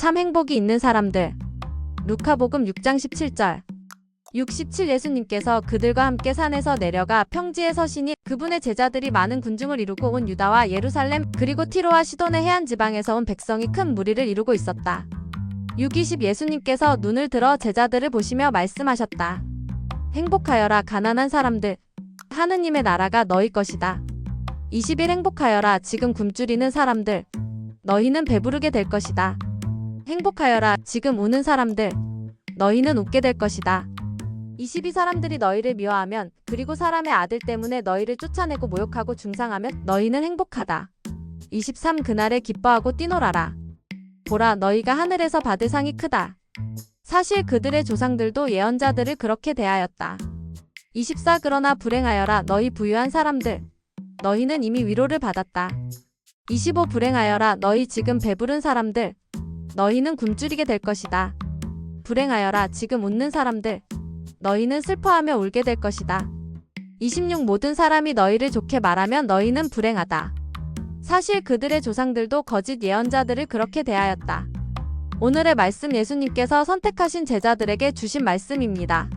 참 행복이 있는 사람들. 루카복음 6장 17절. 67 예수님께서 그들과 함께 산에서 내려가 평지에 서시니 그분의 제자들이 많은 군중을 이루고 온 유다와 예루살렘 그리고 티로와 시돈의 해안 지방에서 온 백성이 큰 무리를 이루고 있었다. 6:20 예수님께서 눈을 들어 제자들을 보시며 말씀하셨다. 행복하여라 가난한 사람들. 하느님의 나라가 너희 것이다. 21 행복하여라 지금 굶주리는 사람들. 너희는 배부르게 될 것이다. 행복하여라 지금 우는 사람들. 너희는 웃게 될 것이다. 22 사람들이 너희를 미워하면 그리고 사람의 아들 때문에 너희를 쫓아내고 모욕하고 중상하면 너희는 행복하다. 23 그날에 기뻐하고 뛰놀아라. 보라 너희가 하늘에서 받을 상이 크다. 사실 그들의 조상들도 예언자들을 그렇게 대하였다. 24 그러나 불행하여라 너희 부유한 사람들. 너희는 이미 위로를 받았다. 25 불행하여라 너희 지금 배부른 사람들. 너희는 굶주리게 될 것이다. 불행하여라 지금 웃는 사람들. 너희는 슬퍼하며 울게 될 것이다. 26 모든 사람이 너희를 좋게 말하면 너희는 불행하다. 사실 그들의 조상들도 거짓 예언자들을 그렇게 대하였다. 오늘의 말씀 예수님께서 선택하신 제자들에게 주신 말씀입니다.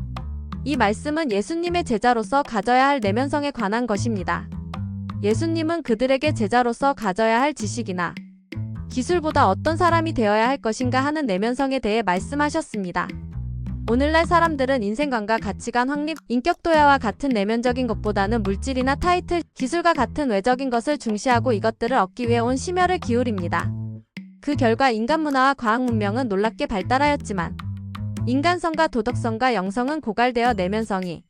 이 말씀은 예수님의 제자로서 가져야 할 내면성에 관한 것입니다. 예수님은 그들에게 제자로서 가져야 할 지식이나 기술보다 어떤 사람이 되어야 할 것인가 하는 내면성에 대해 말씀하셨습니다. 오늘날 사람들은 인생관과 가치관 확립, 인격 도야와 같은 내면적인 것보다는 물질이나 타이틀, 기술과 같은 외적인 것을 중시하고 이것들을 얻기 위해 온 심혈을 기울입니다. 그 결과 인간 문화와 과학 문명은 놀랍게 발달하였지만 인간성과 도덕성과 영성은 고갈되어 내면성이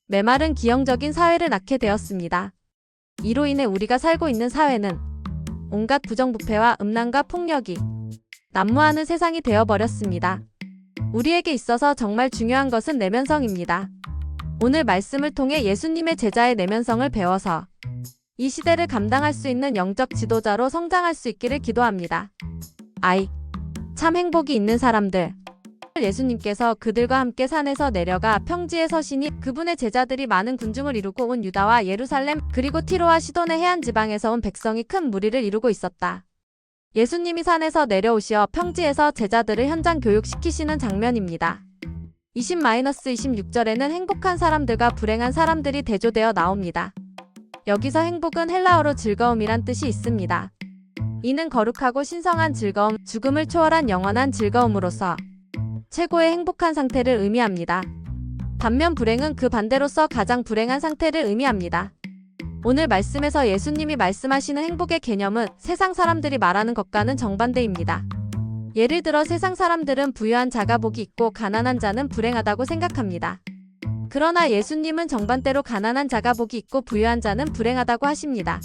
메마른 기형적인 사회를 낳게 되었습니다. 이로 인해 우리가 살고 있는 사회는 온갖 부정부패와 음란과 폭력이 난무하는 세상이 되어버렸습니다. 우리에게 있어서 정말 중요한 것은 내면성입니다. 오늘 말씀을 통해 예수님의 제자의 내면성을 배워서 이 시대를 감당할 수 있는 영적 지도자로 성장할 수 있기를 기도합니다. 참 행복이 있는 사람들. 예수님께서 그들과 함께 산에서 내려가 평지에 서시니 그분의 제자들이 많은 군중을 이루고 온 유다와 예루살렘 그리고 티로와 시돈의 해안 지방에서 온 백성이 큰 무리를 이루고 있었다. 예수님이 산에서 내려오시어 평지에서 제자들을 현장 교육시키시는 장면입니다. 20-26절에는 행복한 사람들과 불행한 사람들이 대조되어 나옵니다. 여기서 행복은 헬라어로 즐거움이란 뜻이 있습니다. 이는 거룩하고 신성한 즐거움, 죽음을 초월한 영원한 즐거움으로서 최고의 행복한 상태를 의미합니다. 반면 불행은 그 반대로서 가장 불행한 상태를 의미합니다. 오늘 말씀에서 예수님이 말씀하시는 행복의 개념은 세상 사람들이 말하는 것과는 정반대입니다. 예를 들어 세상 사람들은 부유한 자가 복이 있고 가난한 자는 불행하다고 생각합니다. 그러나 예수님은 정반대로 가난한 자가 복이 있고 부유한 자는 불행하다고 하십니다.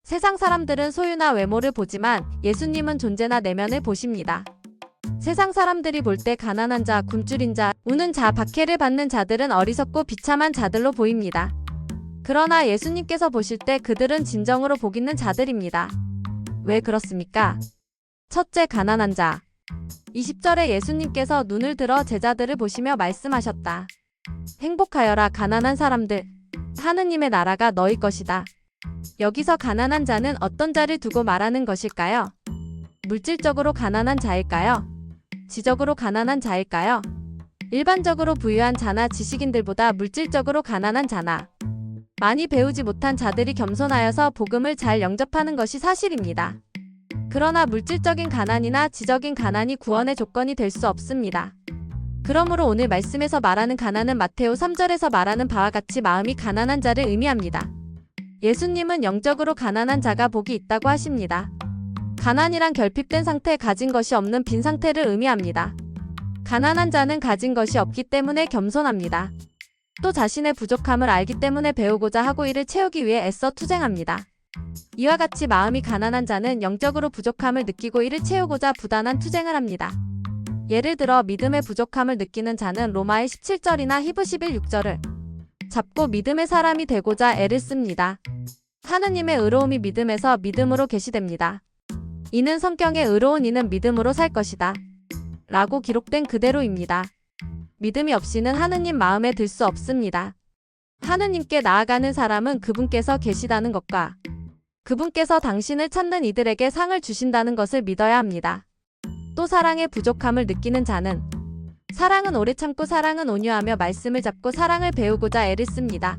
세상 사람들은 소유나 외모를 보지만 예수님은 존재나 내면을 보십니다. 세상 사람들이 볼 때 가난한 자, 굶주린 자, 우는 자, 박해를 받는 자들은 어리석고 비참한 자들로 보입니다. 그러나 예수님께서 보실 때 그들은 진정으로 복 있는 자들입니다. 왜 그렇습니까? 첫째, 가난한 자. 20절에 예수님께서 눈을 들어 제자들을 보시며 말씀하셨다. 행복하여라 가난한 사람들. 하느님의 나라가 너희 것이다. 여기서 가난한 자는 어떤 자를 두고 말하는 것일까요? 물질적으로 가난한 자일까요? 지적으로 가난한 자일까요? 일반적으로 부유한 자나 지식인들보다 물질적으로 가난한 자나 많이 배우지 못한 자들이 겸손하여서 복음을 잘 영접하는 것이 사실입니다. 그러나 물질적인 가난이나 지적인 가난이 구원의 조건이 될 수 없습니다. 그러므로 오늘 말씀에서 말하는 가난은 마테오 3절에서 말하는 바와 같이 마음이 가난한 자를 의미합니다. 예수님은 영적으로 가난한 자가 복이 있다고 하십니다. 가난이란 결핍된 상태, 가진 것이 없는 빈 상태를 의미합니다. 가난한 자는 가진 것이 없기 때문에 겸손합니다. 또 자신의 부족함을 알기 때문에 배우고자 하고 이를 채우기 위해 애써 투쟁합니다. 이와 같이 마음이 가난한 자는 영적으로 부족함을 느끼고 이를 채우고자 부단한 투쟁을 합니다. 예를 들어 믿음의 부족함을 느끼는 자는 로마의 17절이나 히브리 11:6절을 잡고 믿음의 사람이 되고자 애를 씁니다. 하느님의 의로움이 믿음에서 믿음으로 계시됩니다. 이는 성경에 의로운 이는 믿음으로 살 것이다 라고 기록된 그대로입니다. 믿음이 없이는 하느님 마음에 들 수 없습니다. 하느님께 나아가는 사람은 그분께서 계시다는 것과 그분께서 당신을 찾는 이들에게 상을 주신다는 것을 믿어야 합니다. 또 사랑의 부족함을 느끼는 자는 사랑은 오래 참고 사랑은 온유하며 말씀을 잡고 사랑을 배우고자 애를 씁니다.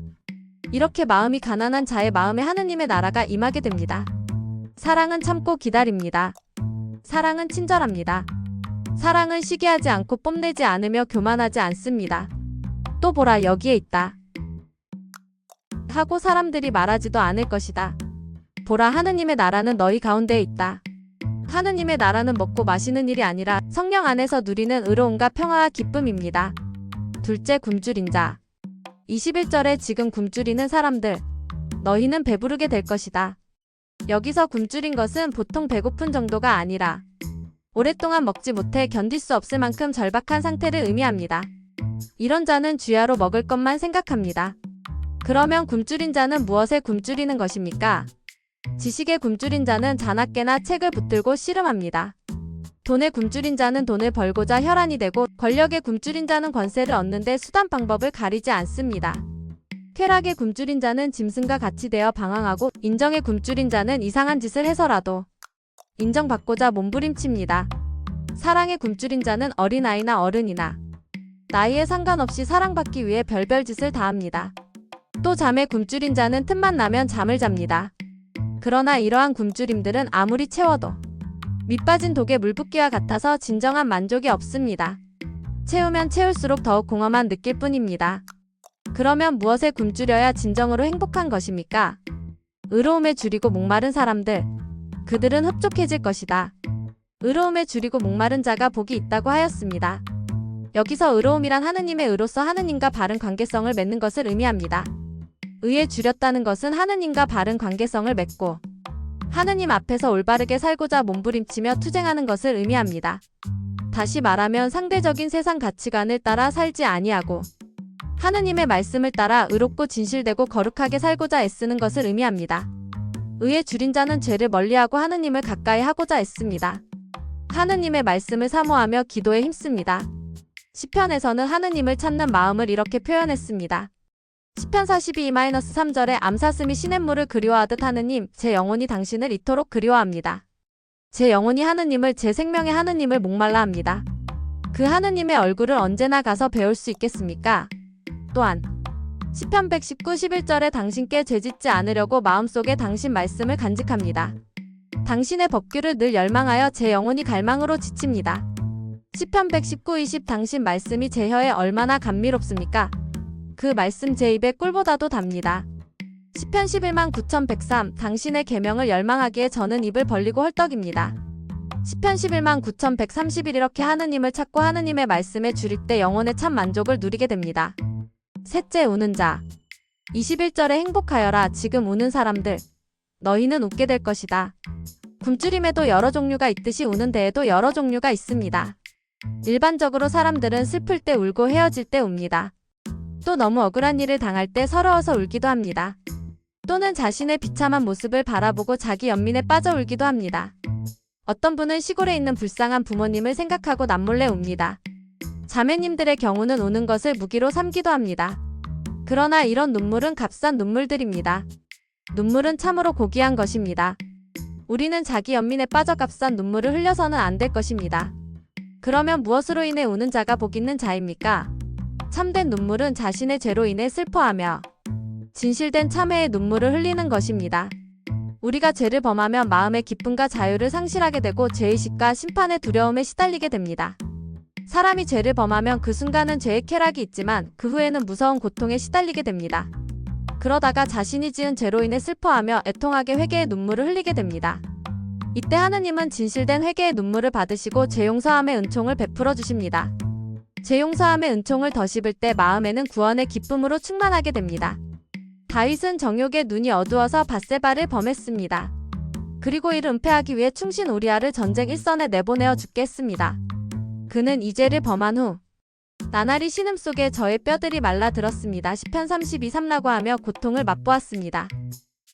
이렇게 마음이 가난한 자의 마음에 하느님의 나라가 임하게 됩니다. 사랑은 참고 기다립니다. 사랑은 친절합니다. 사랑은 시기하지 않고 뽐내지 않으며 교만하지 않습니다. 또 보라 여기에 있다 하고 사람들이 말하지도 않을 것이다. 보라 하느님의 나라는 너희 가운데에 있다. 하느님의 나라는 먹고 마시는 일이 아니라 성령 안에서 누리는 의로움과 평화와 기쁨입니다. 둘째 굶주린 자. 21절에 지금 굶주리는 사람들, 너희는 배부르게 될 것이다. 여기서 굶주린 것은 보통 배고픈 정도가 아니라 오랫동안 먹지 못해 견딜 수 없을 만큼 절박한 상태를 의미합니다. 이런 자는 주야로 먹을 것만 생각합니다. 그러면 굶주린 자는 무엇에 굶주리는 것입니까? 지식에 굶주린 자는 자나깨나 책을 붙들고 씨름합니다. 돈에 굶주린 자는 돈을 벌고자 혈안이 되고 권력에 굶주린 자는 권세를 얻는데 수단 방법을 가리지 않습니다. 쾌락에 굶주린 자는 짐승과 같이 되어 방황하고 인정에 굶주린 자는 이상한 짓을 해서라도 인정받고자 몸부림칩니다. 사랑에 굶주린 자는 어린아이나 어른이나 나이에 상관없이 사랑받기 위해 별별 짓을 다합니다. 또 잠에 굶주린 자는 틈만 나면 잠을 잡니다. 그러나 이러한 굶주림들은 아무리 채워도 밑빠진 독에 물 붓기와 같아서 진정한 만족이 없습니다. 채우면 채울수록 더욱 공허만 느낄 뿐입니다. 그러면 무엇에 굶주려야 진정으로 행복한 것입니까? 의로움에 줄이고 목마른 사람들, 그들은 흡족해질 것이다. 의로움에 줄이고 목마른 자가 복이 있다고 하였습니다. 여기서 의로움이란 하느님의 의로서 하느님과 바른 관계성을 맺는 것을 의미합니다. 의에 줄였다는 것은 하느님과 바른 관계성을 맺고 하느님 앞에서 올바르게 살고자 몸부림치며 투쟁하는 것을 의미합니다. 다시 말하면 상대적인 세상 가치관을 따라 살지 아니하고 하느님의 말씀을 따라 의롭고 진실되고 거룩하게 살고자 애쓰는 것을 의미합니다. 의에 줄인 자는 죄를 멀리하고 하느님을 가까이 하고자 애씁니다. 하느님의 말씀을 사모하며 기도에 힘씁니다. 시편에서는 하느님을 찾는 마음을 이렇게 표현했습니다. 시편 42-3절에 암사슴이 시냇물을 그리워하듯 하느님, 제 영혼이 당신을 이토록 그리워합니다. 제 영혼이 하느님을, 제 생명의 하느님을 목말라 합니다. 그 하느님의 얼굴을 언제나 가서 배울 수 있겠습니까? 또한 시편 119-11절에 당신께 죄짓지 않으려고 마음속에 당신 말씀을 간직합니다. 당신의 법규를 늘 열망하여 제 영혼이 갈망으로 지칩니다. 시편 119-20 당신 말씀이 제 혀에 얼마나 감미롭습니까? 그 말씀 제 입에 꿀보다도 답니다. 시편 119103 당신의 계명을 열망하기에 저는 입을 벌리고 헐떡입니다. 시편 119131 이렇게 하느님을 찾고 하느님의 말씀에 줄일 때 영혼의 참 만족을 누리게 됩니다. 셋째 우는 자. 21절에 행복하여라 지금 우는 사람들, 너희는 웃게 될 것이다. 굶주림에도 여러 종류가 있듯이 우는 데에도 여러 종류가 있습니다. 일반적으로 사람들은 슬플 때 울고 헤어질 때 웁니다. 또 너무 억울한 일을 당할 때 서러워서 울기도 합니다. 또는 자신의 비참한 모습을 바라보고 자기 연민에 빠져 울기도 합니다. 어떤 분은 시골에 있는 불쌍한 부모님을 생각하고 남몰래 웁니다. 자매님들의 경우는 우는 것을 무기로 삼기도 합니다. 그러나 이런 눈물은 값싼 눈물들입니다. 눈물은 참으로 고귀한 것입니다. 우리는 자기 연민에 빠져 값싼 눈물을 흘려서는 안 될 것입니다. 그러면 무엇으로 인해 우는 자가 복 있는 자입니까? 참된 눈물은 자신의 죄로 인해 슬퍼하며 진실된 참회의 눈물을 흘리는 것입니다. 우리가 죄를 범하면 마음의 기쁨과 자유를 상실하게 되고 죄의식과 심판의 두려움에 시달리게 됩니다. 사람이 죄를 범하면 그 순간은 죄의 쾌락이 있지만 그 후에는 무서운 고통에 시달리게 됩니다. 그러다가 자신이 지은 죄로 인해 슬퍼하며 애통하게 회개의 눈물을 흘리게 됩니다. 이때 하느님은 진실된 회개의 눈물을 받으시고 죄용서함의 은총을 베풀어 주십니다. 죄용서함의 은총을 더 씹을 때 마음에는 구원의 기쁨으로 충만하게 됩니다. 다윗은 정욕에 눈이 어두워서 밧세바를 범했습니다. 그리고 이를 은폐하기 위해 충신 우리아를 전쟁 일선에 내보내어 죽게 했습니다. 그는 이 죄를 범한 후 나날이 신음속에 저의 뼈들이 말라들었습니다. 시편 32:3라고 하며 고통을 맛보았습니다.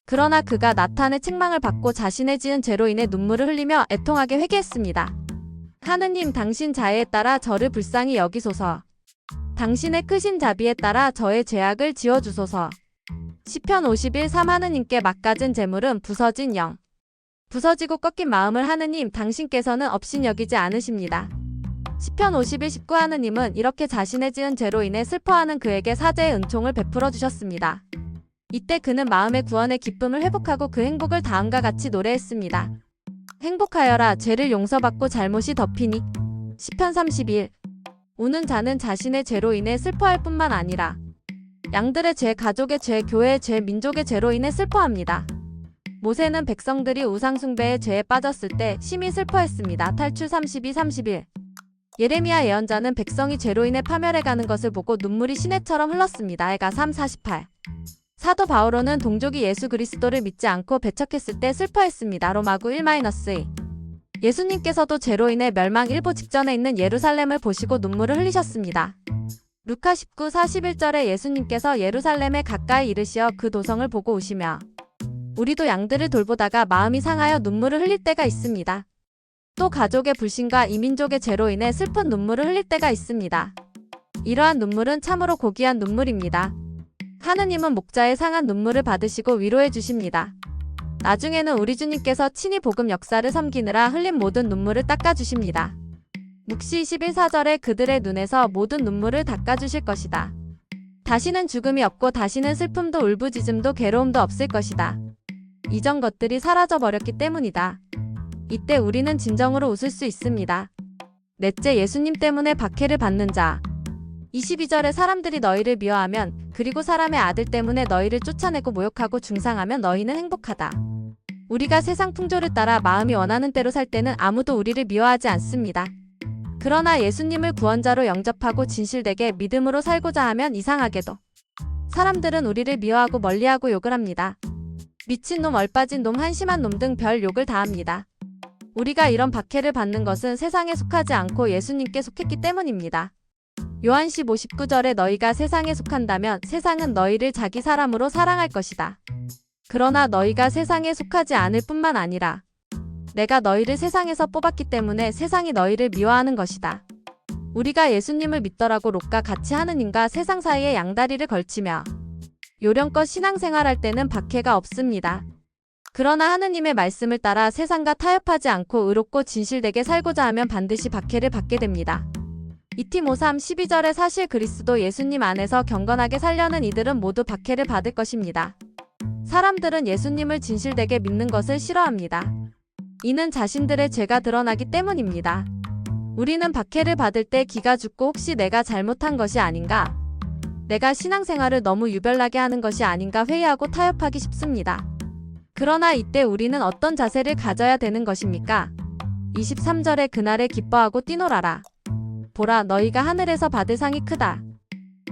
그러나 그가 나탄의 책망을 받고 자신의 지은 죄로 인해 눈물을 흘리며 애통하게 회개했습니다. 하느님 당신 자애에 따라 저를 불쌍히 여기소서. 당신의 크신 자비에 따라 저의 죄악을 지워주소서. 시편 51:3 하느님께 막가진 재물은 부서진 영, 부서지고 꺾인 마음을 하느님 당신께서는 업신여기지 않으십니다. 시편 51:19 하느님은 이렇게 자신의 지은 죄로 인해 슬퍼하는 그에게 사죄의 은총을 베풀어 주셨습니다. 이때 그는 마음의 구원의 기쁨을 회복하고 그 행복을 다음과 같이 노래했습니다. 행복하여라 죄를 용서받고 잘못이 덮이니. 시편 32. 우는 자는 자신의 죄로 인해 슬퍼할 뿐만 아니라 양들의 죄, 가족의 죄, 교회의 죄, 민족의 죄로 인해 슬퍼합니다. 모세는 백성들이 우상숭배의 죄에 빠졌을 때 심히 슬퍼했습니다. 탈출 32:31. 예레미야 예언자는 백성이 죄로 인해 파멸해가는 것을 보고 눈물이 시내처럼 흘렀습니다. 에가 3:48. 사도 바오로는 동족이 예수 그리스도를 믿지 않고 배척했을 때 슬퍼했습니다. 로마 9:1-2. 예수님께서도 죄로 인해 멸망 일보 직전에 있는 예루살렘을 보시고 눈물을 흘리셨습니다. 루카 19:41절에 예수님께서 예루살렘에 가까이 이르시어 그 도성을 보고 우시며 우리도 양들을 돌보다가 마음이 상하여 눈물을 흘릴 때가 있습니다. 또 가족의 불신과 이민족의 죄로 인해 슬픈 눈물을 흘릴 때가 있습니다. 이러한 눈물은 참으로 고귀한 눈물입니다. 하느님은 목자의 상한 눈물을 받으시고 위로해 주십니다. 나중에는 우리 주님께서 친히 복음 역사를 섬기느라 흘린 모든 눈물을 닦아주십니다. 묵시 21:4절에 그들의 눈에서 모든 눈물을 닦아주실 것이다. 다시는 죽음이 없고 다시는 슬픔도 울부짖음도 괴로움도 없을 것이다. 이전 것들이 사라져버렸기 때문이다. 이때 우리는 진정으로 웃을 수 있습니다. 넷째, 예수님 때문에 박해를 받는 자. 22절에 사람들이 너희를 미워하면 그리고 사람의 아들 때문에 너희를 쫓아내고 모욕하고 중상하면 너희는 행복하다. 우리가 세상 풍조를 따라 마음이 원하는 대로 살 때는 아무도 우리를 미워하지 않습니다. 그러나 예수님을 구원자로 영접하고 진실되게 믿음으로 살고자 하면 이상하게도 사람들은 우리를 미워하고 멀리하고 욕을 합니다. 미친놈, 얼빠진 놈, 한심한 놈 등 별 욕을 다 합니다. 우리가 이런 박해를 받는 것은 세상에 속하지 않고 예수님께 속했기 때문입니다. 요한 15:19절에 너희가 세상에 속한다면 세상은 너희를 자기 사람으로 사랑할 것이다. 그러나 너희가 세상에 속하지 않을 뿐만 아니라 내가 너희를 세상에서 뽑았기 때문에 세상이 너희를 미워하는 것이다. 우리가 예수님을 믿더라고 롯과 같이 하느님과 세상 사이에 양다리를 걸치며 요령껏 신앙생활할 때는 박해가 없습니다. 그러나 하느님의 말씀을 따라 세상과 타협하지 않고 의롭고 진실되게 살고자 하면 반드시 박해를 받게 됩니다. 이티모 3:12절에 사실 그리스도 예수님 안에서 경건하게 살려는 이들은 모두 박해를 받을 것입니다. 사람들은 예수님을 진실되게 믿는 것을 싫어합니다. 이는 자신들의 죄가 드러나기 때문입니다. 우리는 박해를 받을 때 기가 죽고 혹시 내가 잘못한 것이 아닌가? 내가 신앙생활을 너무 유별나게 하는 것이 아닌가 회의하고 타협하기 쉽습니다. 그러나 이때 우리는 어떤 자세를 가져야 되는 것입니까? 23절에 그날에 기뻐하고 뛰놀아라. 보라, 너희가 하늘에서 받을 상이 크다.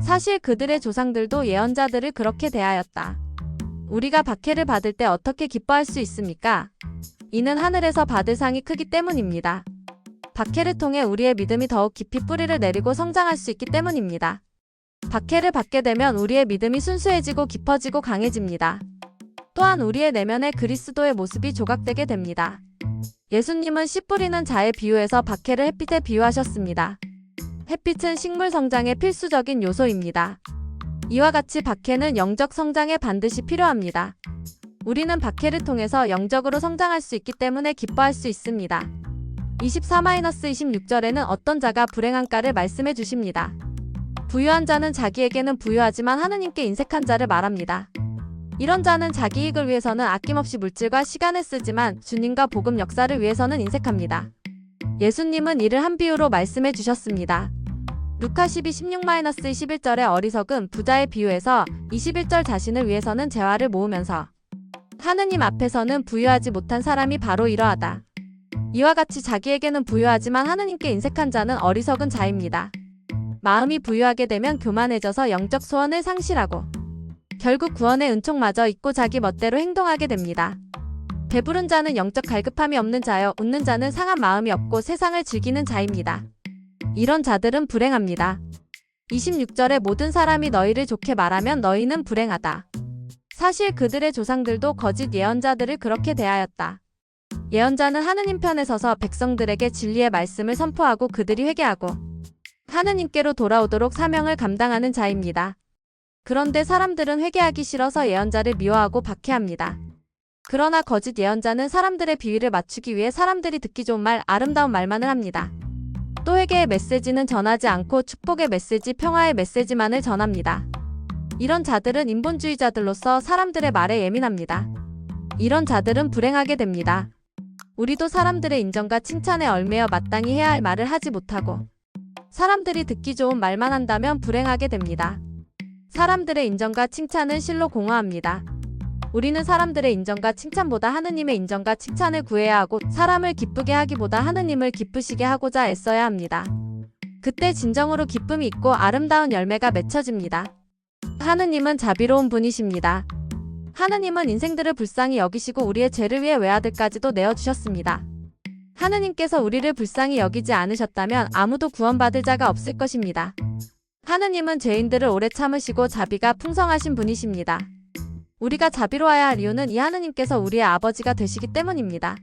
사실 그들의 조상들도 예언자들을 그렇게 대하였다. 우리가 박해를 받을 때 어떻게 기뻐할 수 있습니까? 이는 하늘에서 받을 상이 크기 때문입니다. 박해를 통해 우리의 믿음이 더욱 깊이 뿌리를 내리고 성장할 수 있기 때문입니다. 박해를 받게 되면 우리의 믿음이 순수해지고 깊어지고 강해집니다. 또한 우리의 내면의 그리스도의 모습이 조각되게 됩니다. 예수님은 씨 뿌리는 자의 비유에서 박해를 햇빛에 비유하셨습니다. 햇빛은 식물 성장의 필수적인 요소입니다. 이와 같이 박해는 영적 성장에 반드시 필요합니다. 우리는 박해를 통해서 영적으로 성장할 수 있기 때문에 기뻐할 수 있습니다. 24-26절에는 어떤 자가 불행한가를 말씀해 주십니다. 부유한 자는 자기에게는 부유하지만 하느님께 인색한 자를 말합니다. 이런 자는 자기 이익을 위해서는 아낌없이 물질과 시간을 쓰지만 주님과 복음 역사를 위해서는 인색합니다. 예수님은 이를 한 비유로 말씀해 주셨습니다. 루카 12:16-21절의 어리석은 부자의 비유에서 21절 자신을 위해서는 재화를 모으면서 하느님 앞에서는 부유하지 못한 사람이 바로 이러하다. 이와 같이 자기에게는 부유하지만 하느님께 인색한 자는 어리석은 자입니다. 마음이 부유하게 되면 교만해져서 영적 소원을 상실하고 결국 구원의 은총마저 잊고 자기 멋대로 행동하게 됩니다. 배부른 자는 영적 갈급함이 없는 자여 웃는 자는 상한 마음이 없고 세상을 즐기는 자입니다. 이런 자들은 불행합니다. 26절에 모든 사람이 너희를 좋게 말하면 너희는 불행하다. 사실 그들의 조상들도 거짓 예언자들을 그렇게 대하였다. 예언자는 하느님 편에 서서 백성들에게 진리의 말씀을 선포하고 그들이 회개하고 하느님께로 돌아오도록 사명을 감당하는 자입니다. 그런데 사람들은 회개하기 싫어서 예언자를 미워하고 박해합니다. 그러나 거짓 예언자는 사람들의 비위를 맞추기 위해 사람들이 듣기 좋은 말, 아름다운 말만을 합니다. 또 회개의 메시지는 전하지 않고 축복의 메시지, 평화의 메시지만을 전합니다. 이런 자들은 인본주의자들로서 사람들의 말에 예민합니다. 이런 자들은 불행하게 됩니다. 우리도 사람들의 인정과 칭찬에 얽매여 마땅히 해야 할 말을 하지 못하고 사람들이 듣기 좋은 말만 한다면 불행하게 됩니다. 사람들의 인정과 칭찬은 실로 공허합니다. 우리는 사람들의 인정과 칭찬보다 하느님의 인정과 칭찬을 구해야 하고 사람을 기쁘게 하기보다 하느님을 기쁘시게 하고자 애써야 합니다. 그때 진정으로 기쁨이 있고 아름다운 열매가 맺혀집니다. 하느님은 자비로운 분이십니다. 하느님은 인생들을 불쌍히 여기시고 우리의 죄를 위해 외아들까지도 내어주셨습니다. 하느님께서 우리를 불쌍히 여기지 않으셨다면 아무도 구원받을 자가 없을 것입니다. 하느님은 죄인들을 오래 참으시고 자비가 풍성하신 분이십니다. 우리가 자비로워야 할 이유는 이 하느님께서 우리의 아버지가 되시기 때문입니다.